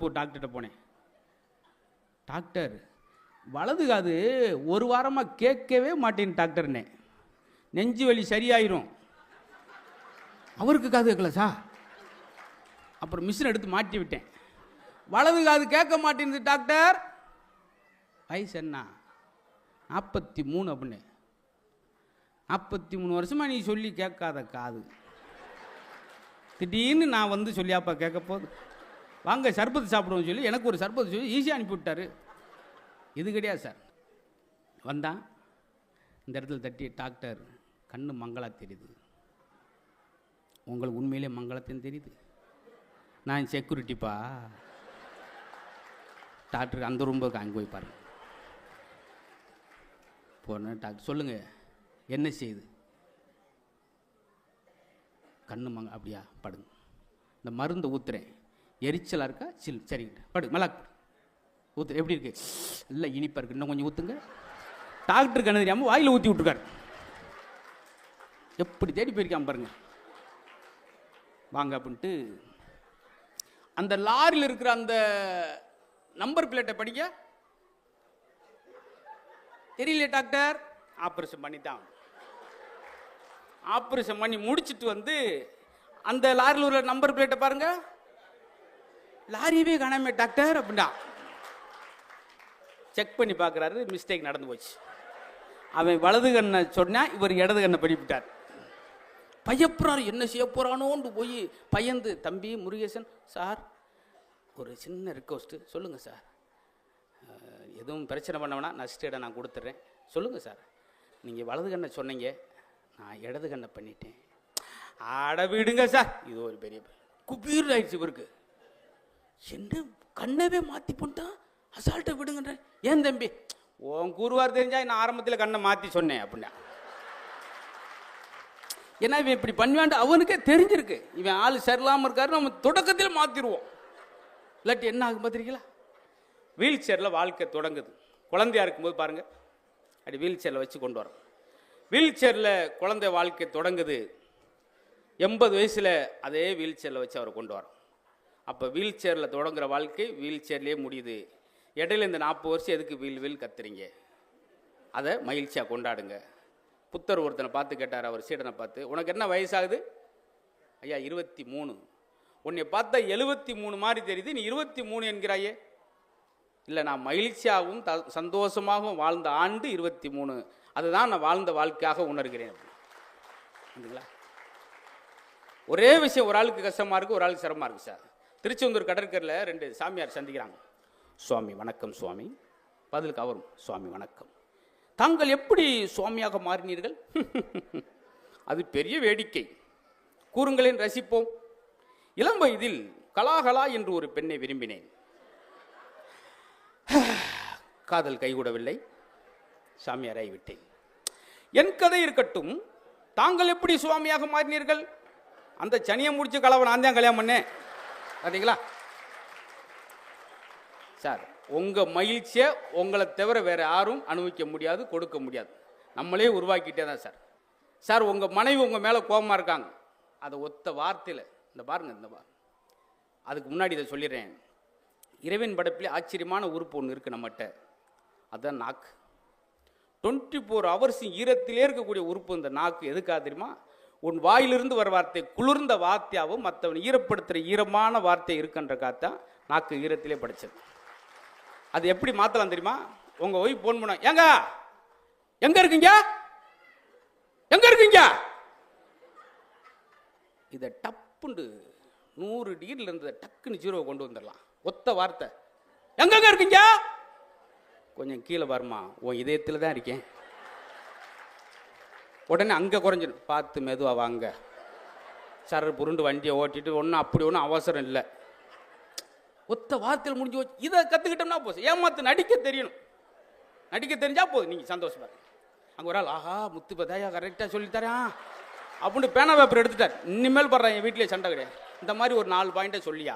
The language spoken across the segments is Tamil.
இப்போ டாக்டர்கிட்ட போனேன். டாக்டர் வலது காது ஒரு வாரமாக கேட்கவே மாட்டேன் டாக்டர்னே, நெஞ்சு வலி சரியாயிரும். அவருக்கு காது கேட்கல சார். அப்புறம் மிஷின் எடுத்து மாட்டி விட்டேன். வலது காது கேட்க மாட்டேங்குது டாக்டர். வயசு என்ன? 43 அப்படின்னு. 43 வருஷமாக நீ சொல்லி கேட்காத காது திடீர்னு நான் வந்து சொல்லியாப்பா கேட்க போகுது. வாங்க சர்பத்து சாப்பிடுவோம் சொல்லி எனக்கு ஒரு சர்பத்து சொல்லி ஈஸியாக அனுப்பிவிட்டாரு. இது கிடையாது சார். வந்தான் இந்த இடத்துல தட்டி, டாக்டர் கண்ணு மங்களா தெரியுது. உங்களுக்கு உண்மையிலே மங்களத்தையும் தெரியுது. நான் செக்யூரிட்டிப்பா. டாக்டருக்கு அந்த ரூம்புக்கு அங்கே போய் பாருங்க. போனேன். டாக்டர் சொல்லுங்கள் என்ன செய்யுது? கண்ணு மங்க. அப்படியா, படுங்க. இந்த மருந்தை ஊற்றுறேன். எரிச்சலாக இருக்கா? சரி படு, மலாக் ஊற்று. எப்படி இருக்கு? இல்லை இனிப்பாக இருக்கு, இன்னும் கொஞ்சம் ஊற்றுங்க. டாக்டர் கண்ணு தெரியாமல் வாயில் ஊற்றி விட்டுருக்காரு. எப்படி தேடி போயிருக்கான் பாருங்க. வாங்க அப்படின்ட்டு அந்த லாரியில் இருக்கிற அந்த நம்பர் பிளேட்டை படிக்க தெரியல டாக்டர். ஆப்ரேஷன் பண்ணித்தான். ஆப்ரேஷன் பண்ணி முடிச்சுட்டு வந்து அந்த லாரியில் உள்ள நம்பர் பிளேட்டை பாருங்க. லாரியவே காணாமே டாக்டர் அப்படின்னா. செக் பண்ணி பார்க்குறாரு, மிஸ்டேக் நடந்து போச்சு. அவன் வலது கண்ணை சொன்னா இவர் இடது கண்ணை படிப்பிட்டார். பயப்புறாரு, என்ன செய்ய போறானோன்னு போய் பயந்து, தம்பி முருகேசன் சார் ஒரு சின்ன ரிக்வஸ்ட்டு சொல்லுங்கள் சார், எதுவும் பிரச்சனை பண்ண வேணா, நஷ்ட நான் கொடுத்துட்றேன், சொல்லுங்கள் சார். நீங்கள் வலது கண்ணை சொன்னீங்க, நான் இடது கண்ணை பண்ணிட்டேன். ஆட விடுங்க சார். இது ஒரு பெரிய குபீர் ஆயிடுச்சு இவருக்கு. என்ன கண்ணவே மாற்றி பண்ணிட்டான், அசால்ட்டை விடுங்கன்ற. ஏன் தம்பி உன் கூறுவார் தெரிஞ்சா நான் ஆரம்பத்தில் கண்ணை மாற்றி சொன்னேன் அப்படின்னா. ஏன்னா இவன் இப்படி பண்ணுவான் அவனுக்கே தெரிஞ்சிருக்கு. இவன் ஆள் சரியில்லாமல் இருக்காரு, நம்ம தொடக்கத்தில் மாற்றிடுவோம். இல்லாட்டி என்ன ஆகும் பார்த்துருக்கீங்களா? வீல் சேரில் வாழ்க்கை தொடங்குது. குழந்தையா இருக்கும்போது பாருங்கள், அப்படி வீல் சேரில் வச்சு கொண்டு வரோம். வீல் சேரில் குழந்தை வாழ்க்கை தொடங்குது. 80 வயசில் அதே வீல் சேரில் வச்சு அவரை கொண்டு வரோம். அப்போ வீல் சேரில் தொடங்குற வாழ்க்கை வீல் சேர்லேயே முடியுது. இடையில இந்த 40 வருஷம் எதுக்கு வீல் கத்துறீங்க? அதை மகிழ்ச்சியாக கொண்டாடுங்க. புத்தர் ஒருத்தனை பார்த்து கேட்டார், அவர் சீடனை பார்த்து, உனக்கு என்ன வயசாகுது? ஐயா 23. உன்னை பார்த்தா 73 மாதிரி தெரியுது, நீ 23 என்கிறாயே. இல்லை, நான் மகிழ்ச்சியாகவும் சந்தோஷமாகவும் வாழ்ந்த ஆண்டு 23, அதுதான் நான் வாழ்ந்த வாழ்க்கையாக உணர்கிறேன். அப்படிங்களா? ஒரே விஷயம், ஒரு ஆளுக்கு கஷ்டமாக இருக்குது, ஒரு ஆளுக்கு சிரமமாக இருக்குது சார். திருச்செந்தூர் கடற்கரையில் 2 சாமியார் சந்திக்கிறாங்க. சுவாமி வணக்கம் சுவாமி. பதிலுக்கு அவரும் சுவாமி வணக்கம். தாங்கள் எப்படி சுவாமியாக மாறினீர்கள்? அது பெரிய வேடிக்கை, கூறுங்களேன் ரசிப்போம். இளம் வயதில் கலாகலா என்று ஒரு பெண்ணை விரும்பினேன். காதல் கைகூடவில்லை, சாமியாராய் விட்டேன். என் கதை இருக்கட்டும், தாங்கள் எப்படி சுவாமியாக மாறினீர்கள்? அந்த சனியை முடிச்சு கலவை நான் தான் கல்யாணம் பண்ணேன். பார்த்தீங்களா சார்? உங்கள் மகிழ்ச்சியை உங்களை தவிர வேறு யாரும் அனுபவிக்க முடியாது, கொடுக்க முடியாது. நம்மளே உருவாக்கிட்டே தான் சார். சார் உங்கள் மனைவி உங்கள் மேலே கோபமாக இருக்காங்க, அதை ஒத்த வார்த்தையில் இந்த பாருங்கள், இந்த அதுக்கு முன்னாடி இதை சொல்லிடுறேன். இறைவன் படைப்பிலே ஆச்சரியமான உறுப்பு ஒன்று இருக்குது நம்மகிட்ட, அதுதான் நாக்கு. 24 ஹவர்ஸ் ஈரத்திலே இருக்கக்கூடிய உறுப்பு இந்த நாக்கு. எதுக்காக தெரியுமா? உன் வாயிலிருந்து வர வார்த்தை குளிர்ந்த வார்த்தையாகவும் மற்றவன் ஈரப்படுத்துகிற ஈரமான வார்த்தை இருக்குன்ற காத்தான் நாக்கு ஈரத்திலே படித்தது. அது எப்படி மாற்றலாம் தெரியுமா? உங்கள் ஒய்ஃப் ஃபோன் பண்ண, ஏங்க எங்கே இருக்கீங்க, எங்கே இருக்கீங்க, இதை டப்புண்டு 100 டிகிரியில் இருந்ததை டக்குன்னு 0 கொண்டு வந்துடலாம். ஒத்த வார்த்தை, எங்கெங்க இருக்கீங்க, கொஞ்சம் கீழே வருமா, உன் இதயத்தில் தான் இருக்கேன். உடனே அங்கே குறைஞ்சிடும், பார்த்து மெதுவாக வாங்க, சர புருண்டு வண்டியை ஓட்டிட்டு, ஒன்றும் அப்படி ஒன்றும் அவசரம் இல்லை. ஒத்த வார்த்தையில் முடிஞ்சு போச்சு. இதை கற்றுக்கிட்டோம்னா போதும். ஏமாத்து நடிக்க தெரியணும், நடிக்க தெரிஞ்சா போதும், நீங்கள் சந்தோஷமா. அங்கே ஒரு ஆள், ஆஹா முத்து பதாயா கரெக்டாக சொல்லித்தரேன் அப்படின்னு பேனா பேப்பர் எடுத்துட்டார். இனிமேல் படுறேன், என் வீட்டிலே சண்டை கிடையாது. இந்த மாதிரி ஒரு 4 பாயிண்ட்டை சொல்லியா.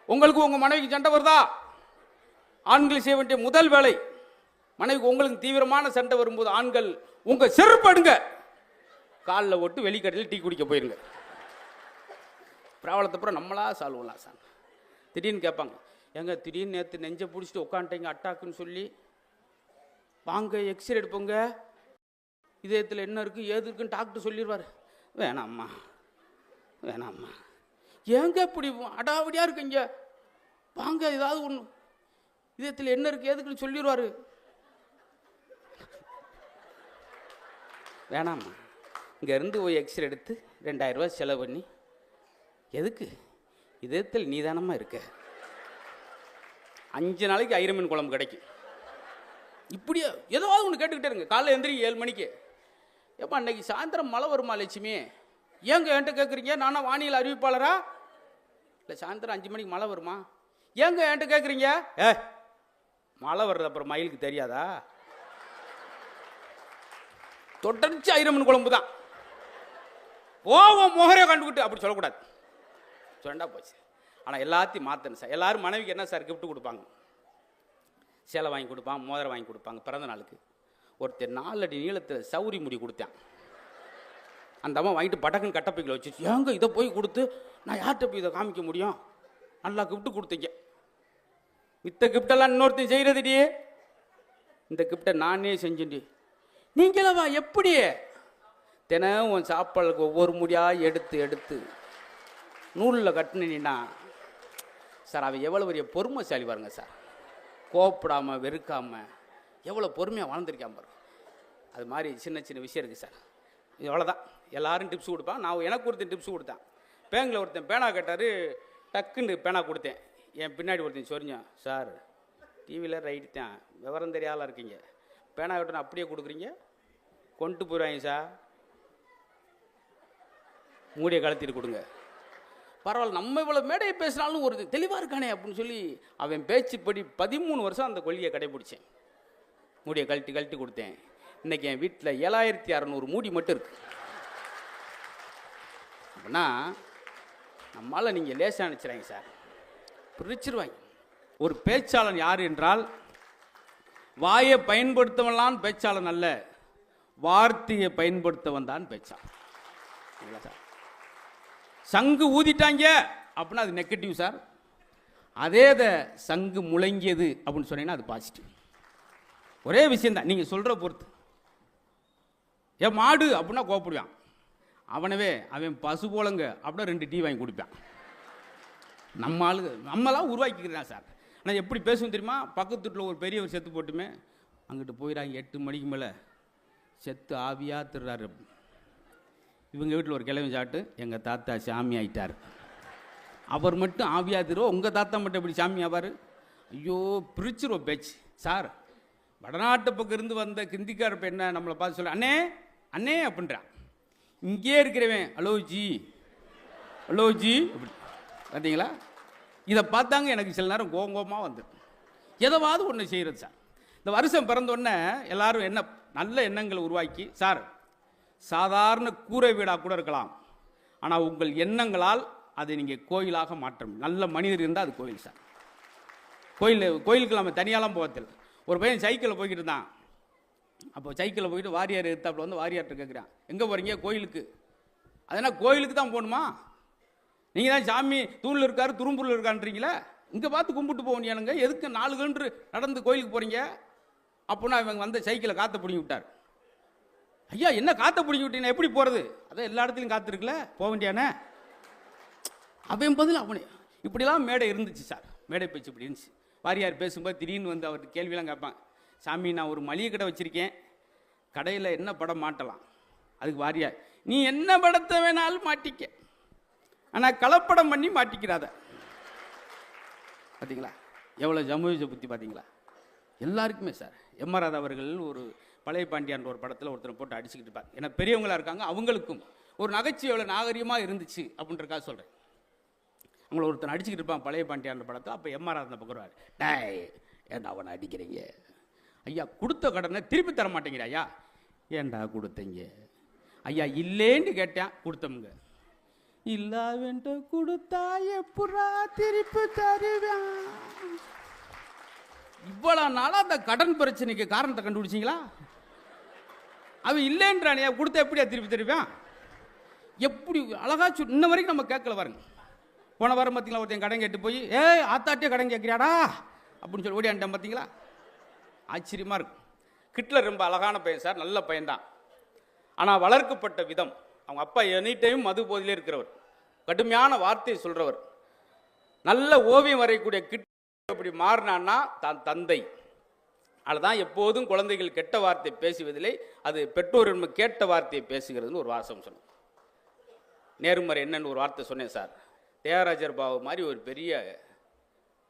உங்களுக்கு உங்கள் மனைவிக்கு சண்டை வருதா? ஆண்கள் செய்ய வேண்டிய முதல் வேலை, மனைவிக்கு உங்களுக்கு தீவிரமான சண்டை வரும்போது ஆண்கள் உங்கள் செருப்படுங்க, காலில் ஓட்டு வெளிக்கடையில் டீ குடிக்க போயிருங்க. பிராவலத்தை அப்புறம் நம்மளா சால்வலாம் சார். திடீர்னு கேட்பாங்க, எங்க திடீர்னு நேற்று நெஞ்சை பிடிச்சிட்டு உட்காந்துட்டீங்க அட்டாக்குன்னு சொல்லி, வாங்க எக்ஸ்ரே எடுப்போங்க, இதயத்தில் என்ன இருக்குது ஏது இருக்குன்னு டாக்டர் சொல்லிடுவார். வேணாம்மா வேணாம்மா, ஏங்க இப்படி அடாவடியாக இருக்குங்க, வாங்க ஏதாவது ஒன்று இதயத்தில் என்ன இருக்குது ஏதுக்குன்னு சொல்லிடுவார். வேணாம்மா, இங்கேருந்து போய் எக்ஸ்ரே எடுத்து 2000 ரூபா செலவு பண்ணி எதுக்கு, இதயத்தில் நீதானமா இருக்க, 5 நாளைக்கு ஐரமீன் குழம்பு கிடைக்கும். இப்படியே ஏதாவது ஒன்று கேட்டுக்கிட்டே இருங்க. காலைல எந்திரி 7 மணிக்கு, ஏப்பா அன்னைக்கு சாயந்தரம் மழை வருமா லட்சுமி, ஏங்க என்கிட்ட கேட்குறீங்க, நானா வானிலை அறிவிப்பாளரா, இல்லை சாயந்தரம் 5 மணிக்கு மழை வருமா, ஏங்க என்கிட்ட கேட்குறீங்க, மழை வர்றது அப்புறம் மயிலுக்கு தெரியாதா, தொடர்ச்சி ஐரமீன் குழம்பு தான், ஓவம் முகரே கண்டுக்கிட்டு அப்படி சொல்லக்கூடாது, சொன்னா போச்சு. ஆனால் எல்லாத்தையும் மாற்றணும் சார். எல்லாரும் மனைவிக்கு என்ன சார் கிஃப்ட் கொடுப்பாங்க, சேலை வாங்கி கொடுப்பாங்க, மோதிரம் வாங்கி கொடுப்பாங்க. பிறந்த நாளுக்கு ஒருத்தர் 4 அடி நீளத்தில் சௌரி முடி கொடுத்தேன். அந்த அம்மா வாங்கிட்டு பட்டக்குன்னு கட்டப்பைக்கில் வச்சு, ஏங்க இதை போய் கொடுத்து நான் யார்கிட்ட போய் இதை காமிக்க முடியும், நல்லா கிஃப்ட் கொடுத்தீங்க. மித்த கிஃப்டெல்லாம் இன்னொருத்தையும் செய்கிறதுடி, இந்த கிஃப்டை நானே செஞ்சேன்டி. நீங்களவா எப்படி, தினம் உன் சாப்பாடுக்கு ஒவ்வொரு முடியாக எடுத்து எடுத்து நூலில் கட்டினா சார், அவன் எவ்வளோ பெரிய பொறுமைசாலி பாருங்க சார், கோப்படாமல் வெறுக்காமல் எவ்வளோ பொறுமையாக வாழ்ந்துருக்கான் பாருங்க. அது மாதிரி சின்ன சின்ன விஷயம் இருக்குது சார். இவ்வளோதான். எல்லாரும் டிப்ஸ் கொடுப்பான். நான் எனக்கு ஒருத்தன் டிப்ஸ் கொடுத்தேன். பேங்கில் ஒருத்தன் பேனா கேட்டார், டக்குன்னு பேனா கொடுத்தேன். என் பின்னாடி ஒருத்தன் சொரிஞ்சான், சார் டிவியில் ரைட்டு தான், விவரம் தெரியாத இருக்கீங்க, பேனா கட்டணும் அப்படியே கொடுக்குறீங்க, கொண்டு போயிடுவாங்க சார், மூடியை கலத்திட்டு கொடுங்க. பரவாயில்ல, நம்ம இவ்வளோ மேடையை பேசினாலும் ஒரு தெளிவாக இருக்கானே அப்படின்னு சொல்லி அவன் பேச்சுப்படி 13 வருஷம் அந்த கொள்கையை கடைபிடிச்சேன். மூடியை கழட்டி கொடுத்தேன். இன்னைக்கு என் வீட்டில் 7600 மூடி மட்டும் இருக்கு. அப்படின்னா நம்மளால் நீங்கள் லேசாக நினச்சிடாங்க சார், பிரிச்சிருவாங்க. ஒரு பேச்சாளன் யார் என்றால், வாயை பயன்படுத்தவன்லாம் பேச்சாளன் அல்ல, வார்த்தையை பயன்படுத்தவன் தான் பேச்சாளன். இல்லை சார், சங்கு ஊதிட்டாங்க அப்படின்னா அது நெகட்டிவ் சார். அதே சங்கு முழங்கியது அப்படின்னு சொன்னீங்கன்னா அது பாசிட்டிவ். ஒரே விஷயந்தான், நீங்கள் சொல்கிற பொறுத்து. ஏன் மாடு அப்படின்னா கோப்பிடுவான், அவனவே அவன் பசு போலங்க அப்படின்னா 2 டீ வாங்கி கொடுப்பான். நம்ம ஆளுங்க நம்மளாம் உருவாக்கிக்கிறான் சார். ஆனால் எப்படி பேசுவோம் தெரியுமா, பக்கத்து வீட்டில் ஒரு பெரியவர் செத்து போட்டுமே, அங்கிட்டு போயிடறாங்க 8 மணிக்கு மேலே, செத்து ஆவியாக திருறாரு. இவங்க வீட்டில் ஒரு கிழமை சாப்பிட்டு, எங்கள் தாத்தா சாமி ஆயிட்டார், அவர் மட்டும் ஆவியா திருவோம், உங்கள் தாத்தா மட்டும் எப்படி சாமி ஆவார். ஐயோ பிரிச்சிருவோம் பேச்சு சார். வடநாட்டு பக்கம் இருந்து வந்த கிந்திக்கார பெண்ணை நம்மளை பார்த்து சொல்ல, அண்ணே அண்ணே அப்படின்றான். இங்கே இருக்கிறவன் ஹலோ ஜி அப்படி பார்த்தீங்களா. இதை பார்த்தாங்க எனக்கு சில நேரம் கோங்கோமாக வந்துடும். எதாவது ஒன்று செய்கிறது சார். இந்த வருஷம் பிறந்தோடனே எல்லாரும் என்ன நல்ல எண்ணங்களை உருவாக்கி, சார் சாதாரண கூரை வீடாக கூட இருக்கலாம், ஆனால் உங்கள் எண்ணங்களால் அதை நீங்கள் கோயிலாக மாற்றம். நல்ல மனிதர் இருந்தால் அது கோயில் சார். கோயிலுக்கு நம்ம தனியாலாம் போகத்தில். ஒரு பையன் சைக்கிளில் போய்கிட்டு இருந்தான். அப்போ சைக்கிளில் போயிட்டு வாரியார் எடுத்தாப்புல வந்து வாரியார்கிட்ட கேட்குறான், எங்கே போகிறீங்க, கோயிலுக்கு. அதனால் கோயிலுக்கு தான் போகணுமா, நீங்கள் தான் சாமி தூணில் இருக்காரு துரும்பூரில் இருக்கான்றீங்களா, இங்கே பார்த்து கும்பிட்டு போகணுங்க, எதுக்கு 4 கிலோமீட்டர் நடந்து கோயிலுக்கு போகிறீங்க அப்படின்னா இவங்க வந்து சைக்கிளை காற்றை பிடிங்கி விட்டார். ஐயா என்ன காற்றை பிடிங்கி விட்டீங்கன்னா எப்படி போகிறது, அதான் எல்லா இடத்துலையும் காற்று இருக்குல்ல, போக வேண்டியானே. அவன் பதில் அவனே. இப்படிலாம் மேடை இருந்துச்சு சார். மேடை பேச்சு இப்படி இருந்துச்சு. வாரியார் பேசும்போது திடீர்னு வந்து அவர் கேள்வியெல்லாம் கேட்பான். சாமி நான் ஒரு மளிகை கடை வச்சுருக்கேன், கடையில் என்ன படம் மாட்டலாம். அதுக்கு வாரியார், நீ என்ன படத்தை வேணாலும் மாட்டிக்க, ஆனால் கலப்படம் பண்ணி மாட்டிக்கிறாத. பார்த்தீங்களா எவ்வளோ ஜமூஜ புத்தி பார்த்தீங்களா. எல்லாருக்குமே சார். எம்.ஆர். ராதா அவர்கள் ஒரு பழைய பாண்டியான்ற ஒரு படத்தில் ஒருத்தரை போட்டு அடிச்சுக்கிட்டு இருப்பாங்க. ஏன்னா பெரியவங்களாக இருக்காங்க, அவங்களுக்கும் ஒரு நகைச்சுவை எவ்வளோ நாகரிகமாக இருந்துச்சு அப்படின்றக்காக சொல்கிறேன். அவங்கள ஒருத்தனை அடிச்சுக்கிட்டு இருப்பான் பழைய பாண்டியான்ற படத்தில். அப்போ எம்.ஆர். ராதா பக்கம் டேய் ஏன்டா அவனை அடிக்கிறீங்க, ஐயா கொடுத்த கடனை திருப்பி தர மாட்டேங்கிற, ஐயா ஏன்டா கொடுத்தீங்க, ஐயா இல்லேன்னு கேட்டேன் கொடுத்தவங்க, இல்லாவென்று கொடுத்தா எப்படா திருப்பி தருவேன். இவ்வளோ நாளாக அந்த கடன் பிரச்சனைக்கு காரணத்தை கண்டுபிடிச்சிங்களா. அவன் இல்லைன்றானே, கொடுத்தா எப்படியா திருப்பி தருவேன். எப்படி அழகா இன்ன வரைக்கும் நம்ம கேட்கல பாருங்க. போன வாரம் பார்த்தீங்களா ஒருத்தன் கடன் கேட்டு போய் ஏய் ஆத்தாட்டே கடன் கேட்குறியாடா அப்படின்னு சொல்லி ஓடியான்ட்டேன் பார்த்தீங்களா. ஆச்சரியமாக இருக்கும். ஹிட்லர் ரொம்ப அழகான பையன் சார், நல்ல பையன்தான். ஆனால் வளர்க்கப்பட்ட விதம், அவங்க அப்பா எனி டைம் மது போதிலே இருக்கிறவர், கடுமையான வார்த்தையை சொல்கிறவர். நல்ல ஓவியம் வரையக்கூடிய கிட்ட அப்படி மாறினான்னா தான் தந்தை. அதுதான் எப்போதும் குழந்தைகள் கெட்ட வார்த்தை பேசுவதில்லை, அது பெற்றோர் கேட்ட வார்த்தையை பேசுகிறதுன்னு ஒரு வாசம் சொன்னேன். நேர்மறை என்னன்னு ஒரு வார்த்தை சொன்னேன் சார். தியாகராஜர் பாபு மாதிரி ஒரு பெரிய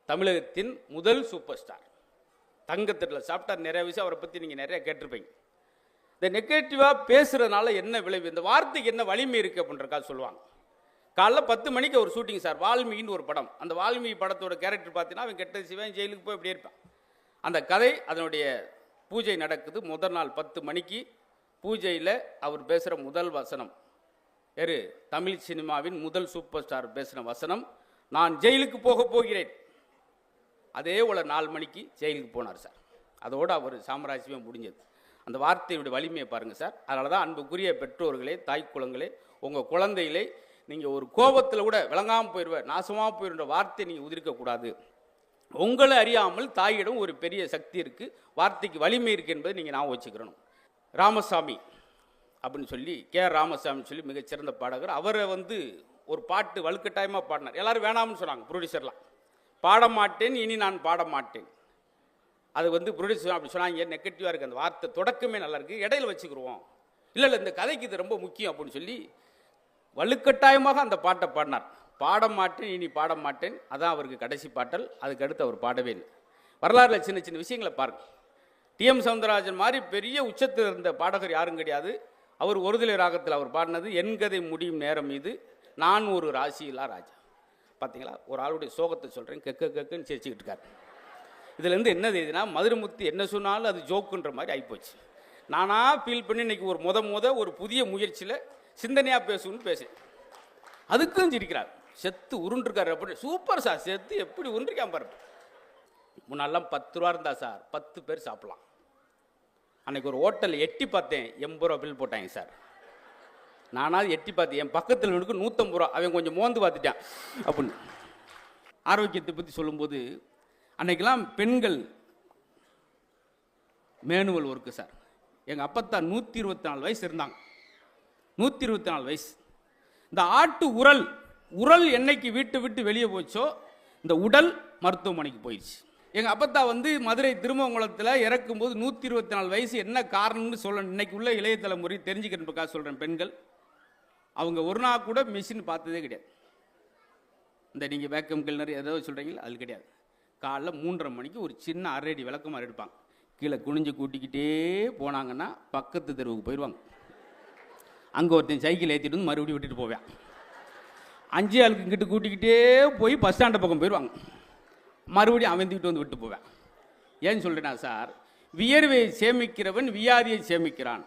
தமிழகத்தின் முதல் சூப்பர் ஸ்டார், தங்கத்தட்டில் சாப்பிட்டார். நிறைய விஷயம் அவரை பற்றி நீங்கள் நிறைய கேட்டிருப்பீங்க. இந்த நெகட்டிவாக பேசுகிறதுனால என்ன விளைவு, இந்த வார்த்தைக்கு என்ன வலிமை இருக்குது அப்படின்றக்காக சொல்லுவாங்க. காலைல 10 மணிக்கு ஒரு ஷூட்டிங் சார், வால்மீகின்னு ஒரு படம். அந்த வால்மீகி படத்தோட கேரக்டர் பார்த்தீங்கன்னா அவன் கெட்ட சிவன் ஜெயிலுக்கு போய் இப்படி இருப்பான். அந்த கதை, அதனுடைய பூஜை நடக்குது. முதல் நாள் 10 மணிக்கு பூஜையில் அவர் பேசுகிற முதல் வசனம் யாரு, தமிழ் சினிமாவின் முதல் சூப்பர் ஸ்டார் பேசின வசனம், நான் ஜெயிலுக்கு போக போகிறேன். அதே போல் 4 மணிக்கு ஜெயிலுக்கு போனார் சார். அதோடு அவர் சாம்ராஜ்யமே முடிஞ்சது. அந்த வார்த்தையுடைய வலிமையை பாருங்கள் சார். அதனால தான் அன்புக்குரிய பெற்றோர்களே, தாய் குலங்களே, உங்கள் குழந்தைகளே, நீங்கள் ஒரு கோபத்தில் கூட விளங்காமல் போயிடுவேன், நாசமாக போயிடுற வார்த்தையை நீங்கள் உதிர்க்கக்கூடாது. உங்களை அறியாமல் தாயிடம் ஒரு பெரிய சக்தி இருக்குது, வார்த்தைக்கு வலிமை இருக்குது என்பதை நீங்கள் ஞாபகம் வச்சுக்கிறணும். ராமசாமி அப்படின்னு சொல்லி, ராமசாமி சொல்லி மிகச்சிறந்த பாடகர். அவரை ஒரு பாட்டு வலுக்கட்டாயமாக பாடினார். எல்லாரும் வேணாம்னு சொன்னாங்க ப்ரொடியூசர்லாம். பாட மாட்டேன், இனி நான் பாட மாட்டேன். அது ப்ரொடியூசர் அப்படி சொன்னாங்க, நெகட்டிவாக இருக்குது அந்த வார்த்தை, தொடக்கமே நல்லா இருக்குது, இடையில வச்சுக்கிடுவோம். இல்லை இந்த கதைக்கு இது ரொம்ப முக்கியம் அப்படின்னு சொல்லி வலுக்கட்டாயமாக அந்த பாட்டை பாடினார். பாட மாட்டேன், இனி பாட மாட்டேன், அதான் அவருக்கு கடைசி பாட்டல். அதுக்கு அடுத்து அவர் பாடவே இல்லை. வரலாறுல சின்ன சின்ன விஷயங்களை பாருங்க. டிஎம் சவுந்தரராஜன் மாதிரி பெரிய உச்சத்தில் இருந்த பாடகர் யாரும் கிடையாது. அவர் ஒருதலை ராகத்தில் அவர் பாடினது என் கதை முடியும் நேரம் மீது நான் ஒரு ராசியில்லா ராஜா. பார்த்தீங்களா, ஒரு ஆளுடைய சோகத்தை சொல்கிறேன், கெக்குன்னு சிரிச்சுக்கிட்டு இருக்காரு. இதுலேருந்து என்ன தெரியுதுன்னா, மதுரமுத்து என்ன சொன்னாலும் அது ஜோக்குன்ற மாதிரி ஆகிப்போச்சு. நானாக ஃபீல் பண்ணி இன்னைக்கு ஒரு புதிய முயற்சியில் சிந்தனையாக பேசணும்னு பேசுகிறேன். அதுக்கும் சிரிக்கிறார், செத்து உருண்டிருக்காரு அப்படின்னு. சூப்பர் சார், செத்து எப்படி உருண்டிருக்கான் பாருங்க. முன்னாலாம் 10 ரூபா இருந்தா சார் 10 பேர் சாப்பிடலாம். அன்னைக்கு ஒரு ஹோட்டலில் எட்டி பார்த்தேன், 80 ரூபா பில் போட்டாங்க சார். நானாவது எட்டி பார்த்தேன், என் பக்கத்தில் இருக்கு 150 ரூபா. அவன் கொஞ்சம் மோந்து பார்த்துட்டான் அப்படின்னு. ஆரோக்கியத்தை பற்றி சொல்லும்போது, அன்னைக்கெல்லாம் பெண்கள் மேனுவல் ஒர்க்கு சார். எங்கள் அப்பத்தா 124 வயசு இருந்தாங்க, 124 வயசு. இந்த ஆட்டு உரல் என்னைக்கு வீட்டை விட்டு வெளியே போச்சோ, இந்த உடல் மருத்துவமனைக்கு போயிடுச்சு. எங்கள் அப்பத்தா மதுரை திருமங்கலத்தில் இறக்கும்போது 124 வயசு. என்ன காரணம்னு சொல்லணும், இன்னைக்கு உள்ள இளைய தலைமுறை தெரிஞ்சுக்கிறதுக்காக சொல்கிறேன். பெண்கள் அவங்க ஒரு நாள் கூட மிஷின் பார்த்ததே கிடையாது. இந்த நீங்கள் வேக்கம் கிளீனர் ஏதாவது சொல்கிறீங்களா, அது கிடையாது. காலைல 3:30 மணிக்கு ஒரு சின்ன அரடி விளக்கமாறு எடுப்பாங்க, கீழே குனிஞ்சு கூட்டிக்கிட்டே போனாங்கன்னா பக்கத்து தெருவுக்கு போயிடுவாங்க. அங்கே ஒருத்தன் சைக்கிள் ஏற்றிட்டு மறுபடியும் விட்டுட்டு போவேன். 5 ஆளுக்கு இங்கிட்டு கூட்டிக்கிட்டே போய் பஸ் ஸ்டாண்டு பக்கம் போயிடுவாங்க. மறுபடியும் அவந்திக்கிட்டு விட்டு போவேன். ஏன்னு சொல்கிறேன்னா சார், வியர்வை சேமிக்கிறவன் வியாதியை சேமிக்கிறான்.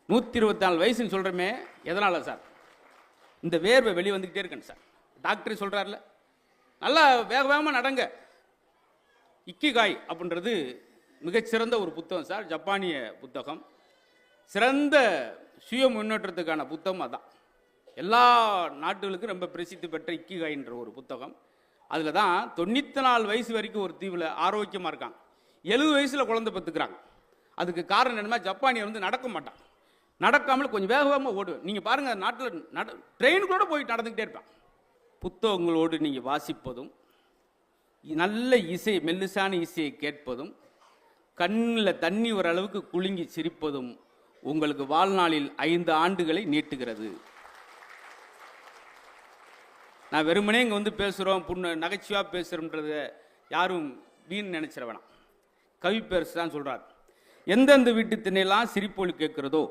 124 வயசுன்னு சொல்கிறோமே, எதனால் சார்? இந்த வேர்வை வெளியே வந்துக்கிட்டே இருக்கேன் சார். டாக்டர் சொல்கிறார்ல, நல்லா வேகமாக நடங்க. இக்கிகாய் அப்படின்றது மிகச்சிறந்த ஒரு புத்தகம் சார், ஜப்பானிய புத்தகம். சிறந்த சுய முன்னேற்றத்துக்கான புத்தகம் அதான். எல்லா நாட்டுகளுக்கும் ரொம்ப பிரசித்தி பெற்ற இக்கிகாய்ன்ற ஒரு புத்தகம். அதில் தான் 94 வயசு வரைக்கும் ஒரு தீவில் ஆரோக்கியமாக இருக்காங்க, 70 வயசில் குழந்தை பெற்றுக்கிறாங்க. அதுக்கு காரணம் என்னன்னா, ஜப்பானியர் நடக்க மாட்டான், நடக்காமல் கொஞ்சம் வேகமாக ஓடுவேன். நீங்கள் பாருங்கள், நாட்டில் ட்ரெயினுக்கூட போய் நடந்துக்கிட்டே இருப்பான். புத்தகங்களோடு நீங்கள் வாசிப்பதும், நல்ல இசை, மெல்லிசான இசையை கேட்பதும், கண்ணில் தண்ணி வர அளவுக்கு குலுங்கி சிரிப்பதும் உங்களுக்கு வாழ்நாளில் 5 ஆண்டுகளை நீட்டுகிறது. நான் வெறுமனே இங்கே பேசுகிறோம், நகைச்சுவாக பேசுகிறோம்ன்றத யாரும் வீண் நினைச்சிட வேணாம். கவி பேரரசு தான் சொல்கிறார், எந்தெந்த வீட்டு திண்ணையெல்லாம் சிரிப்பொலி கேட்கிறதோ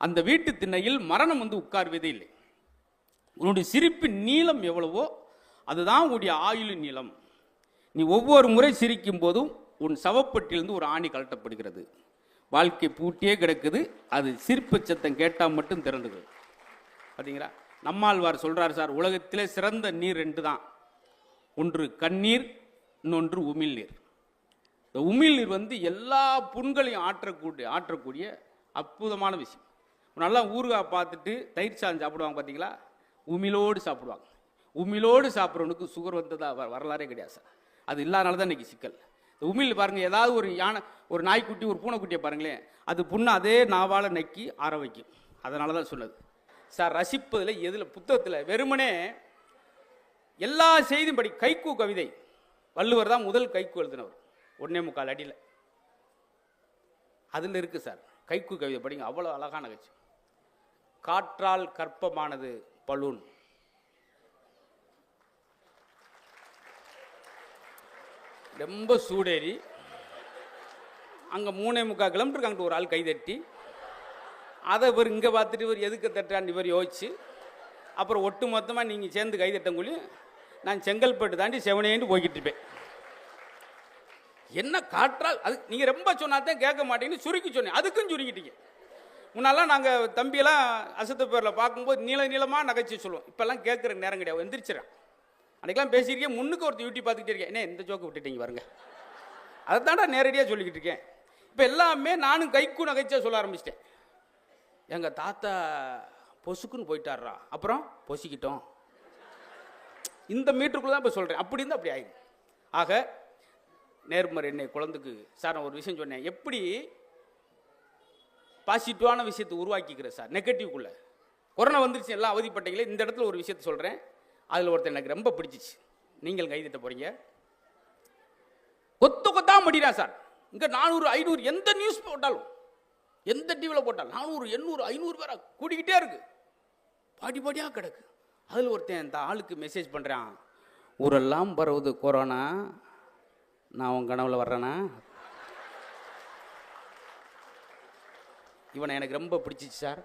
அந்த வீட்டு திண்ணையில் மரணம் உட்கார்வதே இல்லை. உன்னுடைய சிரிப்பின் நீளம் எவ்வளவோ அதுதான் உன்னுடைய ஆயுளின் நீளம். நீ ஒவ்வொரு முறை சிரிக்கும் போதும் உன் சவப்பட்டிலிருந்து ஒரு ஆணி கழட்டப்படுகிறது. வாழ்க்கை பூட்டியே கிடக்குது, அது சிரிப்பு சத்தம் கேட்டால் மட்டும் திறந்துகிறது. பார்த்தீங்களா, நம்மாழ்வார் சொல்கிறார் சார், உலகத்திலே சிறந்த நீர் 2 தான், ஒன்று கண்ணீர், இன்னொன்று உமிழ்நீர். இந்த உமிழ்நீர் எல்லா புண்களையும் ஆற்றக்கூடிய அற்புதமான விஷயம். நல்லா ஊறுகாய் பார்த்துட்டு தயிர் சாதம் சாப்பிடுவாங்க பார்த்தீங்களா, உமிழோடு சாப்பிடுவாங்க. உமிழோடு சாப்பிட்றவனுக்கு சுகர் வந்ததா வரலாறே கிடையாது சார். அது இல்லாதனால தான் இன்றைக்கி சிக்கல். உமிழ் பாருங்கள், ஏதாவது ஒரு யானை, ஒரு நாய்க்குட்டி, ஒரு பூனைக்குட்டியை பாருங்களேன், அது புண்ணை அதே நாவால் நக்கி ஆற வைக்கும். அதனால தான் சொன்னது சார். ரசிப்பதில் எதில் புத்தகத்தில் வெறுமனே எல்லா செய்தியும் படி. கைக்கூ கவிதை வள்ளுவர் தான் முதல் கைக்கூ எழுதினவர், 1.25 அடியில். அதில் இருக்குது சார் கைக்கூ கவிதை படிங்க, அவ்வளோ அழகான கட்சி. காற்றால் கற்பமானது பலூன், ரொம்ப சூடேறி அங்கே 3.25 கிலோமீட்டருக்கு அங்கிட்டு ஒரு ஆள் கைதட்டி, அதை இவர் இங்கே பார்த்துட்டு இவர் எதுக்கு தட்டான்னு இவர் யோசிச்சு, அப்புறம் ஒட்டு மொத்தமாக நீங்கள் சேர்ந்து கைதட்டங்குள்ளி நான் செங்கல்பட்டு தாண்டி செவனேன்னு போய்கிட்டு இருப்பேன். என்ன காற்றால், அது நீங்கள் ரொம்ப சொன்னாதான் கேட்க மாட்டேங்கன்னு சுருக்கி சொன்னேன், அதுக்கும் சுருக்கிட்டீங்க. முன்னாலாம் நாங்கள் தம்பியெல்லாம் அசத்த பேரில் பார்க்கும்போது நீளமாக நகைச்சி சொல்லுவோம். இப்போல்லாம் கேட்குற நேரம் கிடையாது, எந்திரிச்சிடறேன். அன்றைக்கெல்லாம் பேசியிருக்கேன், முன்னுக்கு ஒருத்தர் யூடியூப் பார்த்துக்கிட்டே இருக்கேன், என்ன இந்த ஜோக்கை விட்டுட்டீங்க பாருங்க, அதை தாண்டா நேரடியாக சொல்லிக்கிட்டு இருக்கேன். இப்போ எல்லாமே நானும் கைக்கூ நகைச்சா சொல்ல ஆரம்பிச்சிட்டேன். எங்கள் தாத்தா பொசுக்குன்னு போயிட்டாரா, அப்புறம் பொசிக்கிட்டோம், இந்த மீட்டருக்குள்ளே தான் இப்போ சொல்கிறேன். அப்படி இருந்தால் அப்படி ஆயிடும். ஆக நேர்மறை என்னை குழந்தைக்கு சார் நான் ஒரு விஷயம் சொன்னேன், எப்படி பாசிட்டிவான விஷயத்தை உருவாக்கிக்கிறேன் சார் நெகட்டிவ்க்குள்ளே. கொரோனா வந்துருச்சு, எல்லாம் அவதிப்பட்டீங்களே. இந்த இடத்துல ஒரு விஷயத்தை சொல்கிறேன், அதில் ஒருத்தர் எனக்கு ரொம்ப பிடிச்சிச்சு, நீங்கள் கைதிட்ட போகிறீங்க. கொத்தா முடியா சார், இங்கே 400 500 எந்த நியூஸ் போட்டாலும், எந்த டிவியில் போட்டாலும் 400 800 500 பேரா கூட்டிக்கிட்டே இருக்கு, பாடியாக கிடக்கு. அதில் ஒருத்தன் இந்த ஆளுக்கு மெசேஜ் பண்ணுறான், ஊரெல்லாம் பரவுது கொரோனா, நான் உன் கனவுல வர்றேனா. இவனை எனக்கு ரொம்ப பிடிச்சிச்சு சார்.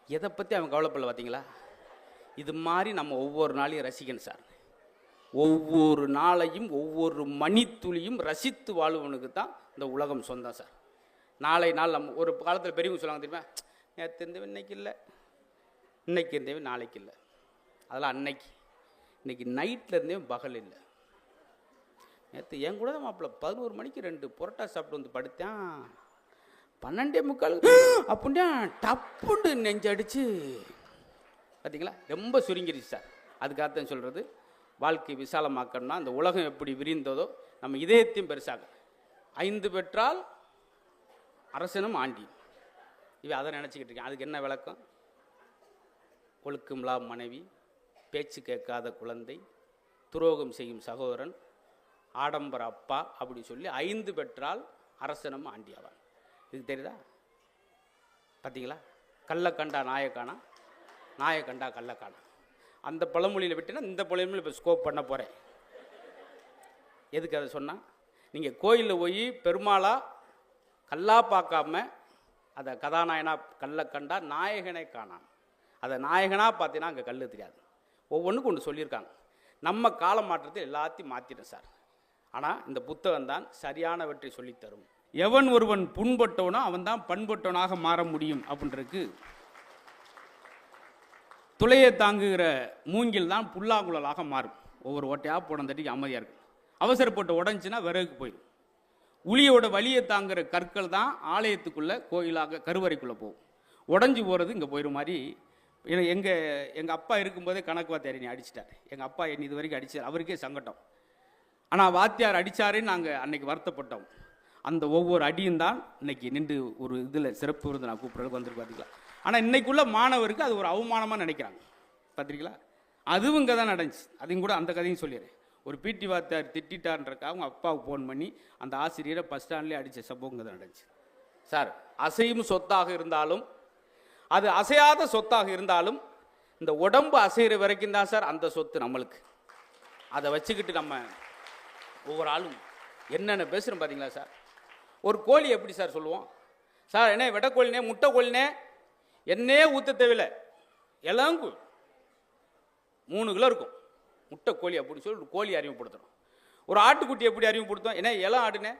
எதை பற்றி அவன் கவலைப்படல பார்த்தீங்களா. இது மாதிரி நம்ம ஒவ்வொரு நாளையும் ரசிக்கணும் சார். ஒவ்வொரு நாளையும் ஒவ்வொரு மணித்துளியும் ரசித்து வாழ்வனுக்கு தான் இந்த உலகம் சொந்தம் சார். நாளை நாள் நம்ம ஒரு காலத்தில் பெரியவங்க சொல்லுவாங்க தெரியுமா, நேற்று இருந்தவன் இன்னைக்கு இல்லை, இன்னைக்கு இருந்தவன் நாளைக்கு இல்லை. அதெல்லாம் அன்னைக்கு. இன்னைக்கு நைட்டில் இருந்தவன் பகல் இல்லை. நேற்று என் கூட தான் மாப்பிள்ள 11 மணிக்கு 2 புரோட்டா சாப்பிட்டு வந்து படுத்தேன், 12:45 அப்படின்னா டப்புண்டு நெஞ்சடிச்சு பார்த்தீங்களா, ரொம்ப சுருங்கிருச்சு சார். அதுக்காகத்தான் சொல்கிறது, வாழ்க்கை விசாலமாக்கணும்னா இந்த உலகம் எப்படி விரிந்ததோ நம்ம இதயத்தையும் பெருசாக. 5 பெற்றால் அரசனும் ஆண்டி, இவை அதை நினச்சிக்கிட்டு இருக்கேன். அதுக்கு என்ன விளக்கம்? ஒழுக்கம்லா மனைவி, பேச்சு கேட்காத குழந்தை, துரோகம் செய்யும் சகோதரன், ஆடம்பர அப்பா, அப்படி சொல்லி 5 பெற்றால் அரசனும் ஆண்டியாவான். இதுக்கு தெரியுதா? பார்த்தீங்களா? கல்லை கண்டா நாயக்கானா, நாயை கண்டா கள்ளக்கானா. அந்த பழமொழியில் விட்டுனா இந்த பழமொழியில் இப்போ ஸ்கோப் பண்ண போகிறேன். எதுக்கு அதை சொன்னால், நீங்கள் கோயிலில் போய் பெருமாளா கல்லா பார்க்காம அதை கதாநாயகனா கல்லை கண்டா நாயகனை காணாம். அதை நாயகனாக பார்த்தீங்கன்னா அங்கே கல் தெரியாது. ஒவ்வொன்றுக்கும் ஒன்று சொல்லியிருக்காங்க. நம்ம கால மாற்றத்தை எல்லாத்தையும் மாற்றிடும் சார். ஆனால் இந்த புத்தகம் தான் சரியானவற்றை சொல்லித்தரும். எவன் ஒருவன் புண்பட்டவனோ அவன் தான் பண்பட்டவனாக மாற முடியும் அப்படின்றதுக்கு, துளையை தாங்குகிற மூங்கில் தான் புல்லாங்குழலாக மாறும். ஒவ்வொரு ஓட்டையாக போன தட்டிக்கு அமைதியாக இருக்கும். அவசரப்பட்டு உடஞ்சின்னா விறகுக்கு போயிடும். உளியோட வலியை தாங்குகிற கற்கள் தான் ஆலயத்துக்குள்ளே கோயிலாக கருவறைக்குள்ளே போகும். உடஞ்சி போகிறது இங்கே போயிடும் மாதிரி. எங்கள் அப்பா இருக்கும்போதே கணக்கு வாத்தியார் என்னை அடிச்சிட்டார். எங்கள் அப்பா என்னை இது வரைக்கும் அடித்தார், அவருக்கே சங்கடம். ஆனால் வாத்தியார் அடித்தாருன்னு நாங்கள் அன்னைக்கு வருத்தப்பட்டோம். அந்த ஒவ்வொரு அடியும் தான் இன்னைக்கு நின்று ஒரு இதில் சிறப்பு விருது நான் கூப்பிட்றதுக்கு வந்துருக்கு பார்த்தீங்களா. ஆனால் இன்னைக்குள்ள மாணவருக்கு அது ஒரு அவமானமாக நினைக்கிறாங்க பார்த்துருக்கீங்களா. அதுவும் இங்கே தான் நடந்துச்சு. அதையும் கூட அந்த கதையும் சொல்லிடுறேன். ஒரு பிடி வாத்தியார் திட்டான்றக்காக அவங்க அப்பாவுக்கு ஃபோன் பண்ணி அந்த ஆசிரியரை பஸ் ஸ்டாண்ட்லேயே அடித்த சம்பவம் இங்கே தான் நடந்துச்சு சார். அசையும் சொத்தாக இருந்தாலும், அது அசையாத சொத்தாக இருந்தாலும், இந்த உடம்பு அசைகிற வரைக்கும் தான் சார் அந்த சொத்து நம்மளுக்கு. அதை வச்சுக்கிட்டு நம்ம ஒவ்வொரு ஆளும் என்னென்ன பேசுகிறோம் பார்த்தீங்களா சார். ஒரு கோழி எப்படி சார் சொல்லுவோம், சார் என்ன வெட்டக்கோழினே முட்டை கோழினே என்னே ஊற்ற தேவையில்லை, இளங்கு 3 கிலோ இருக்கும் முட்டை கோழி அப்படின்னு சொல்லி ஒரு கோழி அறிமுகப்படுத்தணும். ஒரு ஆட்டுக்குட்டி எப்படி அறிமுகப்படுத்தும், ஏன்னா இளம் ஆடுனே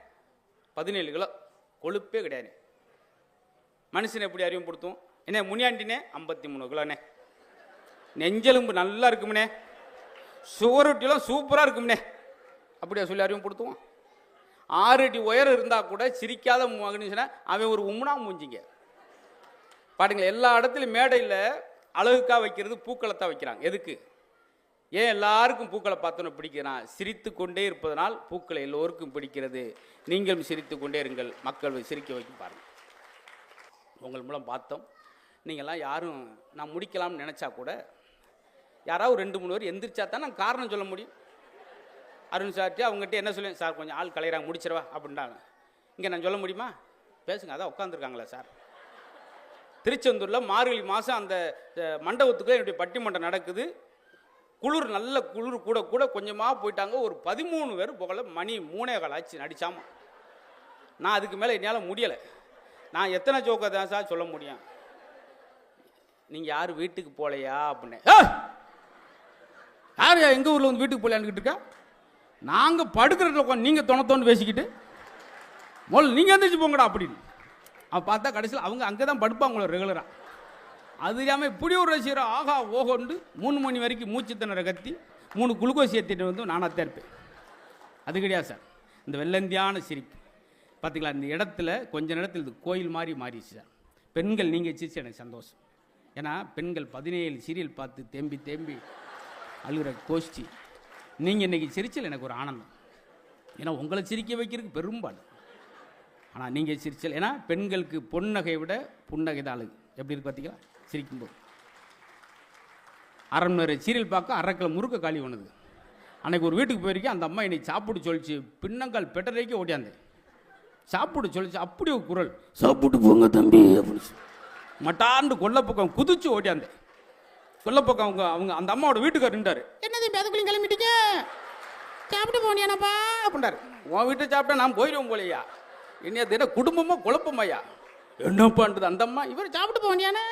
17 கிலோ கொழுப்பே கிடையாது. மனுஷனை எப்படி அறிமுகப்படுத்தும், என்ன முனியாண்டினே 53 கிலோண்ணே, நெஞ்செலும்பு நல்லா இருக்குமுனே, சுவரொட்டிலாம் சூப்பராக இருக்குமுனே, அப்படியா சொல்லி அறிமுகப்படுத்துவோம். 6 அடி உயரம் இருந்தால் கூட சிரிக்காத மகனுச்சுன்னா அவன் ஒரு உம்னா மூஞ்சிங்க பாட்டுங்களா. எல்லா இடத்துலையும் மேடையில் அழகுக்காக வைக்கிறது பூக்களத்தான் வைக்கிறாங்க. எதுக்கு? ஏன் எல்லாருக்கும் பூக்களை பார்த்தோன்னு பிடிக்கிறா? சிரித்து கொண்டே இருப்பதனால் பூக்களை எல்லோருக்கும் பிடிக்கிறது. நீங்களும் சிரித்து கொண்டே இருங்கள், மக்கள் சிரிக்க வைக்கும் பாருங்கள். உங்கள் மூலம் பார்த்தோம். நீங்கள்லாம் யாரும் நான் முடிக்கலாம்னு நினச்சா கூட யாராவது 2-3 பேர் எந்திரிச்சா தான் நான் காரணம் சொல்ல முடியும். அருண் சார்ட்டு அவங்ககிட்ட என்ன சொல்லுவேன், சார் கொஞ்சம் ஆள் கலையிறாங்க முடிச்சிடவா அப்படின்ட்டாங்க. இங்கே நான் சொல்ல முடியுமா? பேசுங்க, அதான் உட்காந்துருக்காங்களே சார். திருச்செந்தூரில் மார்கழி மாதம் அந்த மண்டபத்துக்கு என்னுடைய பட்டிமன்றம் நடக்குது. குளிர், நல்ல குளிர் கூட கூட கொஞ்சமாக போயிட்டாங்க. ஒரு 13 பேர் போகல. மணி 3:15 ஆச்சு நடிச்சாமா. நான் அதுக்கு மேலே என்னால் முடியலை. நான் எத்தனை ஜோக்கை தான் சார் சொல்ல முடியும்? நீங்கள் யாரும் வீட்டுக்கு போகலையா அப்படின்னு. யார் எங்கள் ஊரில் வந்து வீட்டுக்கு போகலையான்னு இருக்கா? நாங்கள் படுக்கிறதுல உட்காந்து நீங்கள் தொணத்தோன்னு பேசிக்கிட்டு முதல்ல நீங்கள் எந்திரிச்சு போங்கடா அப்படின்னு. அவன் பார்த்தா கடைசியில் அவங்க அங்கே தான் படுப்பாங்களோ ரெகுலராக. அது இல்லாமல் இப்படி ஒரு ரசிகர் ஆகா ஓகோண்டு 3 மணி வரைக்கும் மூச்சு திணற கத்தி 3 குளுக்கோஸ் ஏற்றிட்டு வந்து நானாக இருப்பேன். அது கிடையாது சார். இந்த வெள்ளந்தியான சிரிப்பு பார்த்தீங்களா? இந்த இடத்துல கொஞ்ச நேரத்தில் இது கோயில் மாதிரி மாறிடுச்சு சார். பெண்கள் நீங்கள் சிரிச்சு எனக்கு சந்தோஷம். ஏன்னா பெண்கள் 17 சீரியல் பார்த்து தேம்பி தேம்பி அழுகிற கோஷ்டி. நீங்கள் இன்றைக்கி சிரிச்சல் எனக்கு ஒரு ஆனந்தம். ஏன்னா உங்களை சிரிக்க வைக்கிறதுக்கு பெரும்பாடு. ஆனால் நீங்கள் சிரிச்சல், ஏன்னா பெண்களுக்கு பொன்னகை விட புன்னகை தான் அழகு. எப்படி இருக்கு பார்த்தீங்களா சிரிக்கும்போது? அரண்மனை சீரியல் பார்க்க அரைக்கில் முறுக்க காலி ஒன்றுது. அன்றைக்கி ஒரு வீட்டுக்கு போயிருக்கேன். அந்த அம்மா என்னை சாப்பிட்டு சொல்லிச்சு. பின்னங்கால் பெட்டரைக்கு ஓடியாந்தேன். சாப்பிட்டு சொல்லிச்சு. அப்படி ஒரு குரல், சாப்பிட்டு போங்க தம்பி அப்படின்னு மட்டாண்டு கொல்லப்பக்கம் குதிச்சு ஓடியாந்தேன். கொல்லப்பக்கம் அவங்க அந்த அம்மாவோட வீட்டுக்கார் நின்றாரு. என்னது அதுக்குள்ளையும் கிளம்பிட்டீங்க, சாப்பிட்டு போனியானப்பா அப்படின்றாரு. உன் வீட்டை சாப்பிட்டா நான் போயிடுவோம் போலையா? என்ன தினம் குடும்பமாக குழப்பமையா? என்னப்பான்றது அந்த அம்மா. இவர் சாப்பிட்டு போனியானே.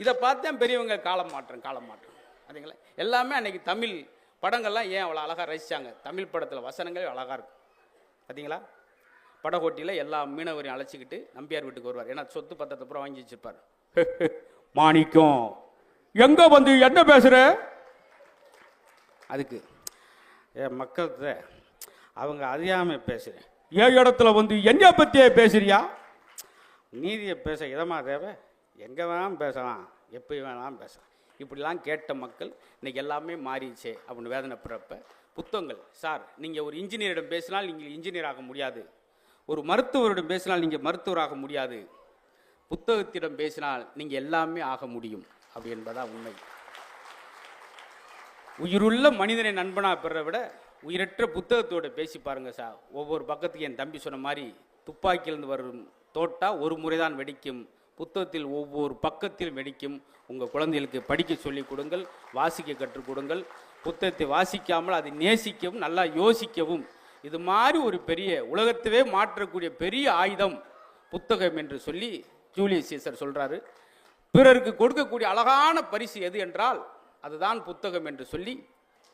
இதை பார்த்தேன் பெரியவங்க காலம் மாற்றம் அதுங்களா. எல்லாமே அன்றைக்கி தமிழ் படங்கள்லாம் ஏன் அவ்வளோ அழகாக ரசித்தாங்க? தமிழ் படத்தில் வசனங்களே அழகாக இருக்கும் பார்த்தீங்களா? படகோட்டியில் எல்லா மீனவரையும் அழைச்சிக்கிட்டு நம்பியார் வீட்டுக்கு வருவார். ஏன்னா சொத்து பத்திரத்தை அப்புறம் வாங்கி வச்சிருப்பார். மாணிக்கம் எங்கே வந்து என்ன பேசுகிற? அதுக்கு என் மக்கள்கிட்ட அவங்க அறியாமல் பேசுகிறேன். ஏன் இடத்துல வந்து என்ன பற்றியே பேசுறியா? நீதியை பேச இதமா தேவை. எங்கே வேணாலும் பேசலாம், எப்படி வேணாலும் பேசலாம். இப்படிலாம் கேட்ட மக்கள் இன்றைக்கி எல்லாமே மாறிடுச்சே அப்படின்னு வேதனைப்படுறப்ப புத்தகங்கள். சார் நீங்கள் ஒரு இன்ஜினியரிடம் பேசினால் நீங்கள் இன்ஜினியர் ஆக முடியாது. ஒரு மருத்துவரிடம் பேசினால் நீங்கள் மருத்துவராக முடியாது. புத்தகத்திடம் பேசினால் நீங்கள் எல்லாமே ஆக முடியும். அப்படி என்பதா உண்மை. உயிருள்ள மனிதனை நண்பனாக பெற விட உயிரற்ற புத்தகத்தோடு பேசி பாருங்க சார். ஒவ்வொரு பக்கத்துக்கு என் தம்பி சொன்ன மாதிரி துப்பாக்கியிலிருந்து வரும் தோட்டா ஒரு முறை தான் வெடிக்கும். புத்தகத்தில் ஒவ்வொரு பக்கத்திலும் வெடிக்கும். உங்கள் குழந்தைகளுக்கு படிக்க சொல்லிக் கொடுங்கள், வாசிக்க கற்றுக் கொடுங்கள். புத்தகத்தை வாசிக்காமல் அதை நேசிக்கவும் நல்லா யோசிக்கவும். இது மாதிரி ஒரு பெரிய உலகத்தவே மாற்றக்கூடிய பெரிய ஆயுதம் புத்தகம் என்று சொல்லி ஜூலியஸ் சீசர் சொல்கிறாரு. பிறருக்கு கொடுக்கக்கூடிய அழகான பரிசு எது என்றால் அதுதான் புத்தகம் என்று சொல்லி,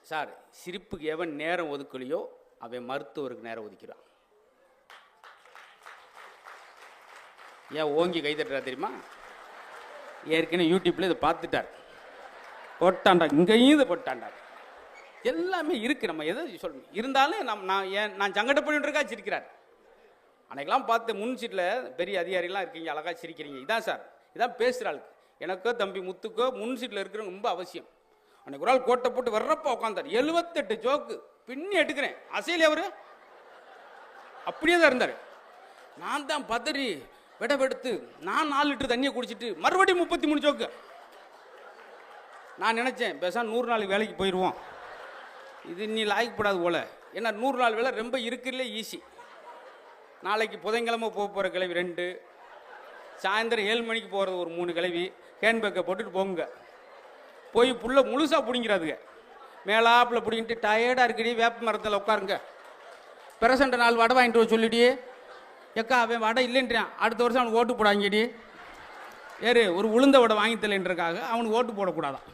சார் சிரிப்புக்கு எவன் நேரம் ஒதுக்கலையோ அவன் மருத்துவருக்கு நேரம் ஒதுக்கிறான். ஏன் ஓங்கி கைதட்டுறா தெரியுமா? ஏற்கனவே யூடியூப்ல இதை பார்த்துட்டார். போட்டாண்டா, இங்கேயும் இதை போட்டாண்டார். எல்லாமே இருக்குது. நம்ம எதை சொல்லணும் இருந்தாலும் நான் சங்கடப்பட்டு இருக்கா சிரிக்கிறார். அன்னைக்கெல்லாம் பார்த்து முன் சீட்டில் பெரிய அதிகாரிலாம் இருக்கீங்க, அழகாக சிரிக்கிறீங்க. இதான் சார், இதான் பேசுகிறாள். எனக்கோ தம்பி முத்துக்கோ முன் சீட்டில் இருக்கிறவங்க ரொம்ப அவசியம். அன்னைக்கு ஒரு ஆள் கோட்டை போட்டு வர்றப்ப உட்காந்தார். 78 ஜோக்கு பின்னி எடுக்கிறேன். அசையிலே அவரு அப்படியே தான் இருந்தார். நான் தான் பதறி விடவெடுத்து நான் 4 லிட்டர் தண்ணியை குடிச்சிட்டு மறுபடியும் 33 ஜோக்கு. நான் நினச்சேன் பேசாம 100 நாள் வேலைக்கு போயிடுவோம், இது நீ லாய்க்கப்படாது போல. ஏன்னா 100 நாள் வேலை ரொம்ப இருக்கிறதுலே ஈஸி. நாளைக்கு புதன்கிழமை போகிற கிளவி 2, சாயந்தரம் 7 மணிக்கு போகிறது ஒரு 3 கிளவி. ஹேண்ட்பேக்கை போட்டுட்டு போங்க. போய் புள்ள முழுசாக பிடிங்கிறாதுங்க. மேலாப்பில் பிடிங்கிட்டு டயர்டாக இருக்கடி வேப்ப மரத்தில் உட்காருங்க. பிரசண்ட நாள் வடை வாங்கிட்டு வர சொல்லிடி. எக்கா அவன் வடை இல்லைன்றான், அடுத்த வருஷம் அவனுக்கு ஓட்டு போடாங்கடி. ஏறு ஒரு உளுந்த வடை வாங்கி தரலைன்றக்காக அவனுக்கு ஓட்டு போடக்கூடாதான்.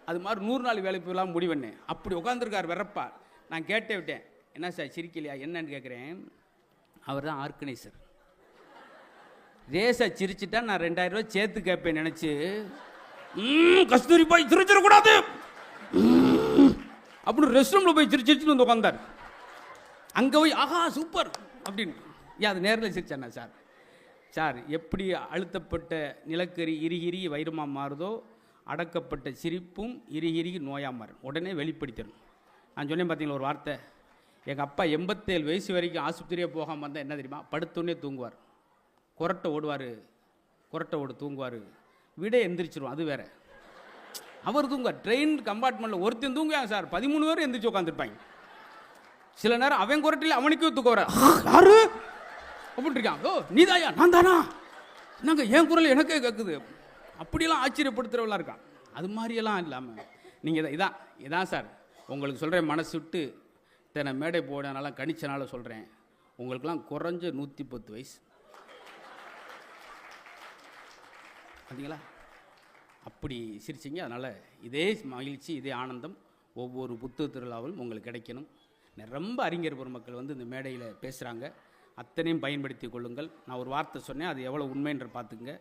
அது மாதிரி 100 நாள் வேலை போயெல்லாம் முடிவண்ணேன். அப்படி உட்காந்துருக்கார் வெறப்பா. நான் கேட்டே விட்டேன், என்ன சார் சிரிக்கலையா என்னன்னு கேட்குறேன். அவர் தான் ஆர்கனைசர். ரேஸை சிரிச்சிட்டா நான் 2000 ரூபா சேர்த்து கேட்பேன் நினச்சி, கஸ்தூரி போய் சிரிச்சிடக்கூடாது அப்படின்னு ரெஸ்ட் ரூமில் போய் சிரிச்சிருச்சுன்னு வந்து உட்காந்தார். அங்கே போய் ஆஹா சூப்பர் அப்படின்னு ஏன் அது நேரில் சிரிச்சாண்ணா சார். சார் எப்படி அழுத்தப்பட்ட நிலக்கரி இறுகி வைரமாக மாறுதோ அடக்கப்பட்ட சிரிப்பும் இறுகி நோயாக மாறும். உடனே வெளிப்படுத்தணும். நான் சொன்னேன் பார்த்தீங்களா ஒரு வார்த்தை, எங்கள் அப்பா 87 வயசு வரைக்கும் ஆஸ்பத்திரியே போகாமல் வந்தால் என்ன தெரியுமா, படுத்தோடனே தூங்குவார், கொரட்டை ஓடு தூங்குவார், வீடே எந்திரிச்சிருவோம். அது வேற, அவர் தூங்குவார். ட்ரெயின் கம்பார்ட்மெண்ட்டில் ஒருத்தன் தூங்குவாங்க சார், 13 பேரும் எந்திரிச்சு உட்காந்துருப்பாங்க. சில நேரம் அவன் கொரட்டில் அவனுக்கே தூக்க வர, யாரு அப்படின்னு இருக்கான், ஓ நீதாயா, நான் தானா, என்னங்க என் குரல் எனக்கே கேட்குது, அப்படியெல்லாம் ஆச்சரியப்படுத்துகிறவெல்லாம் இருக்கான். அது மாதிரியெல்லாம் இல்லாமல் நீங்கள் இதான் சார் உங்களுக்கு சொல்கிறேன், மனசு விட்டு இத்தனை மேடை போடனால கணிச்சனால சொல்கிறேன், உங்களுக்கெல்லாம் குறைஞ்ச 110 வயசு பார்த்தீங்களா, அப்படி சிரிச்சிங்க. அதனால் இதே மகிழ்ச்சி, இதே ஆனந்தம் ஒவ்வொரு புத்தக திருவிழாவிலும் உங்களுக்கு கிடைக்கணும். ரொம்ப அறிஞர் பெருமக்கள் வந்து இந்த மேடையில் பேசுகிறாங்க, அத்தனையும் பயன்படுத்தி கொள்ளுங்கள். நான் ஒரு வார்த்தை சொன்னேன், அது எவ்வளோ உண்மைன்ற பார்த்துங்க.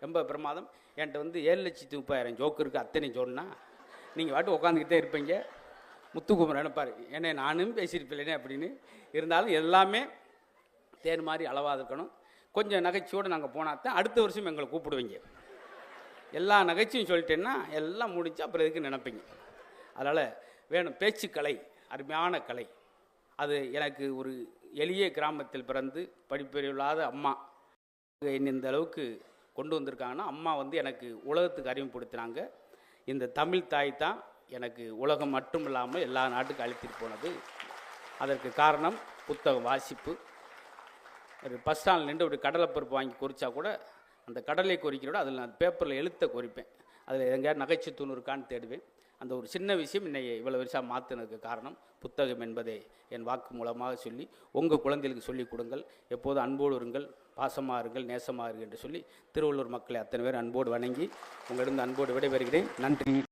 ரொம்ப பிரமாதம். என்கிட்ட வந்து 7,30,000 ஜோக்கு இருக்குது, அத்தனையும் சொன்னால் நீங்கள் வாட்டு உட்காந்துக்கிட்டே இருப்பீங்க. முத்துக்குமரன் நினைப்பார், ஏன்னா நானும் பேசியிருப்பேனே அப்படின்னு. இருந்தாலும் எல்லாமே தேன் மாதிரி அளவாக இருக்கணும். கொஞ்சம் நகைச்சியோடு நாங்கள் போனால் தான் அடுத்த வருஷம் எங்களை கூப்பிடுவீங்க. எல்லா நகைச்சியும் சொல்லிட்டேன்னா எல்லாம் முடிஞ்சு அப்புறம் எதுக்கு நினைப்பீங்க. அதனால் வேணும் பேச்சுக்கலை, அருமையான கலை. அது எனக்கு ஒரு எளிய கிராமத்தில் பிறந்து படிப்பறிவில்லாத அம்மா என்னை இந்த அளவுக்கு கொண்டு வந்திருக்காங்கன்னா, அம்மா வந்து எனக்கு உலகத்துக்கு அறிமுகப்படுத்தினாங்க. இந்த தமிழ் தாய் தான் எனக்கு உலகம் மட்டும் இல்லாமல் எல்லா நாட்டுக்கும் அழைத்திட்டு போனது. அதற்கு காரணம் புத்தக வாசிப்பு. ஒரு பஸ் ஸ்டாண்டில் நின்று ஒரு கடலைப்பருப்பு வாங்கி குறித்தா கூட அந்த கடலை குறிக்கிறோட அதில் நான் பேப்பரில் எழுத்த குறிப்பேன். அதில் எங்கேயாவது நகைச்சுத்தூண் இருக்கான்னு தேடுவேன். அந்த ஒரு சின்ன விஷயம் என்னை இவ்வளோ வருஷம் மாற்றினதுக்கு காரணம் புத்தகம் என்பதை என் வாக்கு மூலமாக சொல்லி உங்கள் குழந்தைகளுக்கு சொல்லிக் கொடுங்கள். எப்போது அன்போடு இருங்கள், பாசமாக இருங்கள், நேசமாக இருங்கள் என்று சொல்லி திருவள்ளூர் மக்களை அத்தனை பேர் அன்போடு வணங்கி உங்களிடம் அன்போடு விடைபெறுகிறேன். நன்றி.